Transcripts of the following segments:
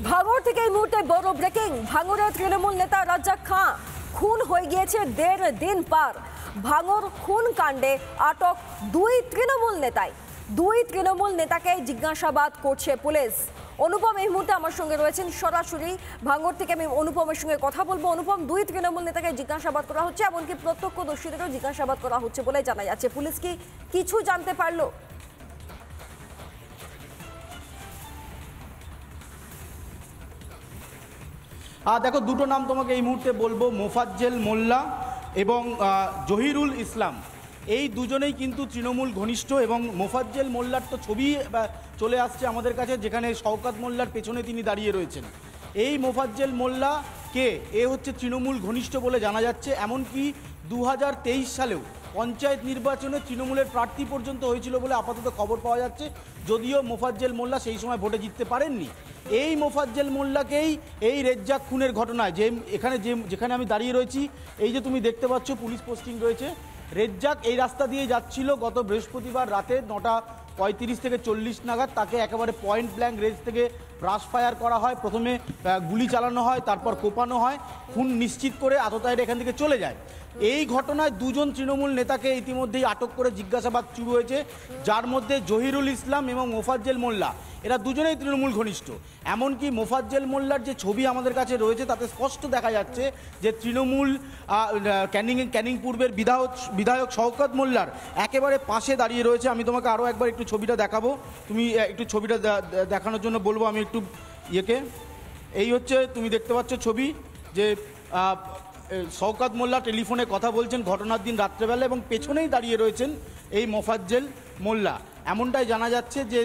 ভাঙড় থেকে এই মুহূর্তে বড় ব্রেকিং। ভাঙড়ের তৃণমূল নেতা রাজ্জাক খাঁ খুন হয়ে গিয়েছে 1.5 দিন পার। ভাঙড় খুন কাণ্ডে আটক দুই তৃণমূল নেতাকে জিজ্ঞাসাবাদ করছে পুলিশ। অনুপম এই মুহূর্তে আমার সঙ্গে রয়েছেন সরাসরি ভাঙড় থেকে। আমি অনুপমের সঙ্গে কথা বলবো। অনুপম, দুই তৃণমূল নেতাকে জিজ্ঞাসাবাদ করা হচ্ছে, এমনকি প্রত্যক্ষদর্শীদেরও জিজ্ঞাসাবাদ করা হচ্ছে বলে জানা যাচ্ছে। পুলিশ কি কিছু জানতে পারলো? দেখো, দুটো নাম তোমাকে এই মুহূর্তে বলবো, মোফাজ্জেল মোল্লা এবং জহিরুল ইসলাম। এই দুজনেই কিন্তু তৃণমূল ঘনিষ্ঠ এবং মোফাজ্জেল মোল্লার তো ছবি চলে আসছে আমাদের কাছে, যেখানে শওকত মোল্লার পেছনে তিনি দাঁড়িয়ে রয়েছেন। এই মোফাজ্জেল মোল্লা কে? এ হচ্ছে তৃণমূল ঘনিষ্ঠ বলে জানা যাচ্ছে। এমনকি 2023 সালেও পঞ্চায়েত নির্বাচনে তৃণমূলের প্রার্থী পর্যন্ত হয়েছিল বলে আপাতত খবর পাওয়া যাচ্ছে, যদিও মোফাজ্জেল মোল্লা সেই সময় ভোটে জিততে পারেননি। এই মোফাজ্জেল মোল্লাকেই এই রেজ্জাক খুনের ঘটনায় যেখানে আমি দাঁড়িয়ে রয়েছি, এই যে তুমি দেখতে পাচ্ছ পুলিশ পোস্টিং রয়েছে, রেজ্জাক এই রাস্তা দিয়ে যাচ্ছিল গত বৃহস্পতিবার রাতে 9:35 থেকে 40 নাগাদ। তাকে একেবারে পয়েন্ট ব্ল্যাঙ্ক রেঞ্জ থেকে ব্রাশ ফায়ার করা হয়, প্রথমে গুলি চালানো হয়, তারপর কোপানো হয়, খুন নিশ্চিত করে আততায়ীরা এখান থেকে চলে যায়। এই ঘটনায় দুজন তৃণমূল নেতাকে ইতিমধ্যেই আটক করে জিজ্ঞাসাবাদ শুরু হয়েছে, যার মধ্যে জহিরুল ইসলাম এবং মোফাজ্জেল মোল্লা, এরা দুজনেই তৃণমূল ঘনিষ্ঠ। এমনকি মোফাজ্জেল মোল্লার যে ছবি আমাদের কাছে রয়েছে তাতে স্পষ্ট দেখা যাচ্ছে যে তৃণমূল ক্যানিং পূর্বের বিধায়ক শওকত মোল্লার একেবারে পাশে দাঁড়িয়ে রয়েছে। আমি তোমাকে আরও একবার একটু ছবিটা দেখাবো, তুমি একটু ছবিটা দেখানোর জন্য বলবো আমি একটু এই হচ্ছে তুমি দেখতে পাচ্ছ ছবি, যে শওকত মোল্লা টেলিফোনে কথা বলছেন ঘটনার দিন রাত্রেবেলা এবং পেছনেই দাঁড়িয়ে রয়েছেন এই মোফাজ্জেল মোল্লা। এমনটাই জানা যাচ্ছে যে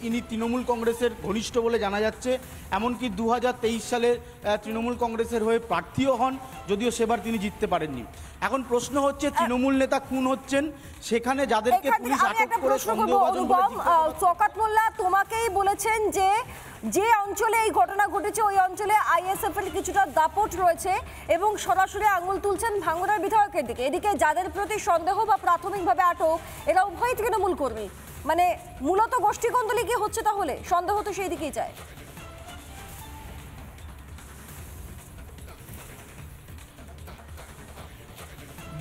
ইনি তৃণমূল কংগ্রেসের ঘনিষ্ঠ বলে জানা যাচ্ছে। এমনকি 2023 সালে তৃণমূল কংগ্রেসের হয়ে প্রার্থীও হন, যদিও সেবার তিনি জিততে পারেননি। এখন প্রশ্ন হচ্ছে, তৃণমূল নেতা খুন হচ্ছেন, সেখানে যাদেরকে পুলিশ আটক করে সন্দেহভাজন বলে শওকত মোল্লা তোমাকেই বলেছেন যে অঞ্চলে এই ঘটনা ঘটেছে ওই অঞ্চলে আইএসএফ এর কিছুটা দাপট রয়েছে এবং সরাসরি আঙুল তুলছেন ভাঙড়ের বিধায়কের দিকে। এদিকে যাদের প্রতি সন্দেহ বা প্রাথমিকভাবে আটক, এরা উভয় তৃণমূল কর্মী। মানে মূলত গোষ্ঠীকন্দলে কি হচ্ছে? তাহলে সন্দেহ তো সেই দিকেই যায়।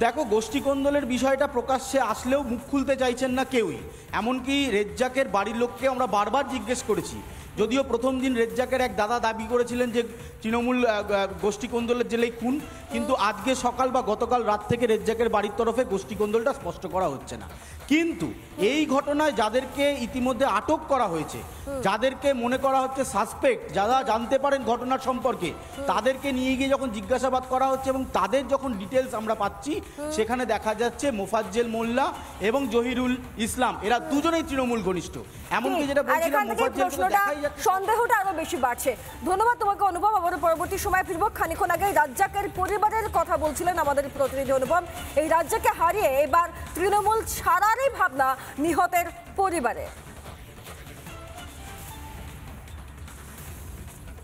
দেখো, গোষ্ঠীকন্দলের বিষয়টা প্রকাশ্যে আসলেও মুখ খুলতে চাইছেন না কেউই। এমনকি রেজ্জাকের বাড়ির লোককে আমরা বারবার জিজ্ঞেস করেছি, যদিও প্রথম দিন রেজ্জাকের এক দাদা দাবি করেছিলেন যে তৃণমূল গোষ্ঠীকন্দলের জেলেই খুন, কিন্তু আজকে সকাল বা গতকাল রাত থেকে রেজ্জাকের বাড়ির তরফে গোষ্ঠীকন্দলটা স্পষ্ট করা হচ্ছে না। কিন্তু এই ঘটনায় যাদেরকে ইতিমধ্যে আটক করা হয়েছে, যাদেরকে মনে করা হচ্ছে সাসপেক্ট, যারা জানতে পারেন ঘটনার সম্পর্কে, তাদেরকে নিয়ে গিয়ে যখন জিজ্ঞাসাবাদ করা হচ্ছে এবং তাদের যখন ডিটেলস আমরা পাচ্ছি, সেখানে দেখা যাচ্ছে মোফাজ্জেল মোল্লা এবং জহিরুল ইসলাম এরা দুজনেই তৃণমূল ঘনিষ্ঠ। এমনকি যেটা বলছিলাম, সন্দেহটা আরো বেশি বাড়ছে। ধন্যবাদ তোমাকে অনুপম। আবার পরবর্তী সময় ফিরবো। খানিক্ষণ আগে রাজ্জাকের পরিবারের কথা বলছিলেন আমাদের প্রতিনিধি অনুপম। এই রাজ্জাককে হারিয়ে এবার তৃণমূল ছাড়ারই ভাবনা নিহতের পরিবারে।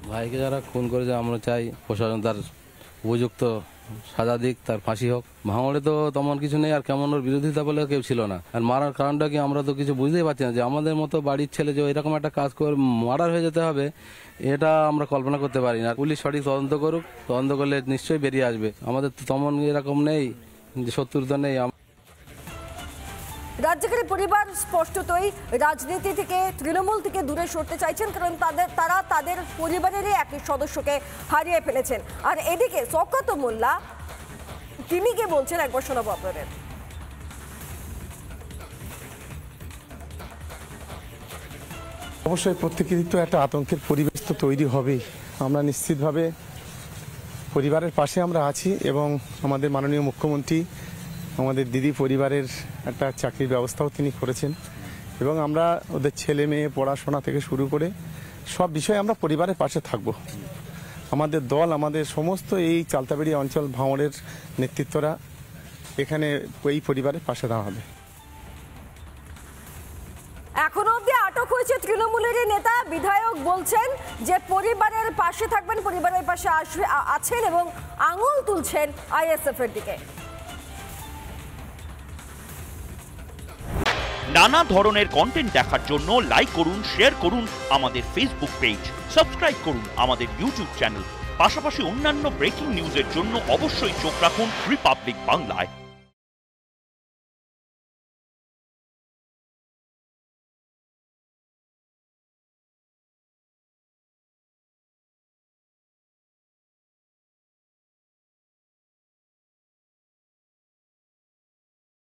ভাইকে যারা খুন করেছে আমরা চাই প্রশাসন তার উপযুক্ত সাজা দিক, তার ফাঁসি হোক। ভাঙড়ে তো তেমন কিছু নেই, আর কেমন ওর বিরোধিতা বলে কেউ ছিল না। আর মারার কারণটা কি আমরা তো কিছু বুঝতেই পারছি না, যে আমাদের মতো বাড়ির ছেলে যে এরকম একটা কাজ করে মার্ডার হয়ে যেতে হবে, এটা আমরা কল্পনা করতে পারি না। পুলিশ সঠিক তদন্ত করুক, তদন্ত করলে নিশ্চয়ই বেরিয়ে আসবে। আমাদের তো তেমন এরকম নেই যে শত্রুতা নেই। রাজ্জাকের পরিবার স্পষ্টতই রাজনীতি থেকে, তৃণমূল থেকে দূরে সরতে চাইছেন, কারণ তারা তাদের পরিবারেরই এক সদস্যকে হারিয়ে ফেলেছেন। আর এদিকে শওকত মোল্লা তিনি কে বলছেন, একবার শোনাবো আপনাদের। অবশ্যই প্রত্যেকেরই তো একটা আতঙ্কের পরিবেশ তো তৈরি হবেই। আমরা নিশ্চিতভাবে পরিবারের পাশে আমরা আছি এবং আমাদের মাননীয় মুখ্যমন্ত্রী আমাদের দিদি পরিবারের একটা চাকরির ব্যবস্থাও তিনি করেছেন এবং আমরা ওদের ছেলে মেয়ে পড়াশোনা থেকে শুরু করে সব বিষয়ে আমরা পরিবারের পাশে থাকব। আমাদের দল, আমাদের সমস্ত এই চালতাবেড়ি অঞ্চল ভাঙড়ের নেতৃত্বরা এখানে এই পরিবারের পাশে দাঁড়াবে। এখনো অব্দি আটক হয়েছে তৃণমূলের নেতা বিধায়ক বলছেন যে পরিবারের পাশে থাকবেন, পরিবারের পাশে আছেন এবং আঙুল তুলছেন আইএসএফ এর দিকে। নানা ধরনের কন্টেন্ট দেখার জন্য লাইক করুন, শেয়ার করুন আমাদের ফেসবুক পেজ, সাবস্ক্রাইব করুন আমাদের ইউটিউব চ্যানেল। পাশাপাশি অন্যান্য ব্রেকিং নিউজের জন্য অবশ্যই চোখ রাখুন রিপাবলিক বাংলায়।